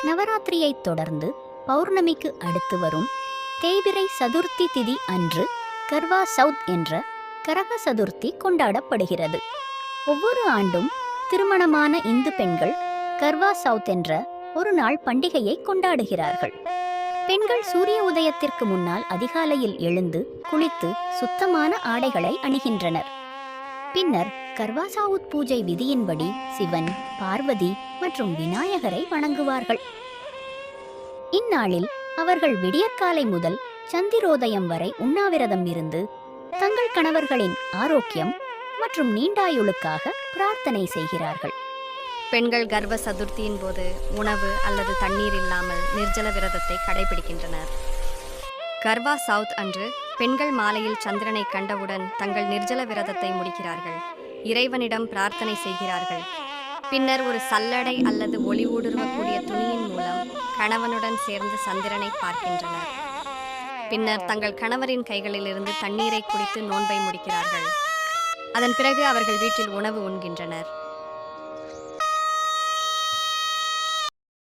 நவராத்திரியைத் தொடர்ந்து பௌர்ணமிக்கு அடுத்து வரும் தேய்பிறை சதுர்த்தி திதி அன்று கர்வா சௌத் என்ற கரக சதுர்த்தி கொண்டாடப்படுகிறது. ஒவ்வொரு ஆண்டும் திருமணமான இந்து பெண்கள் கர்வா சௌத் என்ற ஒரு நாள் பண்டிகையை கொண்டாடுகிறார்கள். பெண்கள் சூரிய உதயத்திற்கு முன்னால் அதிகாலையில் எழுந்து குளித்து சுத்தமான ஆடைகளை அணிகின்றனர். பின்னர் கர்வா சௌத் பூஜை விதியின்படி சிவன், பார்வதி மற்றும் விநாயகரை வணங்குவார்கள். இந்நாளில் அவர்கள் விடியற்காலை முதல் சந்திரோதயம் வரை உண்ணாவிரதம் இருந்து தங்கள் கணவர்களின் ஆரோக்கியம் மற்றும் நீண்டாயுளுக்காக பிரார்த்தனை செய்கிறார்கள். பெண்கள் கர்வ சதுர்த்தியின் போது உணவு அல்லது தண்ணீர் இல்லாமல் நிர்ஜல விரதத்தை கடைபிடிக்கின்றனர். கர்வா சௌத் அன்று பெண்கள் மாலையில் சந்திரனை கண்டவுடன் தங்கள் நிர்ஜல விரதத்தை முடிக்கிறார்கள். இறைவனிடம் பிரார்த்தனை செய்கிறார்கள். பின்னர் ஒரு சல்லடை அல்லது ஒளி ஊடுருவக்கூடிய துணியின் மூலம் கணவனுடன் சேர்ந்து சந்திரனை பார்க்கின்றனர். பின்னர் தங்கள் கணவரின் கைகளிலிருந்து தண்ணீரை குடித்து நோன்பை முடிக்கிறார்கள். அதன் பிறகு அவர்கள் வீட்டில் உணவு உண்கின்றனர்.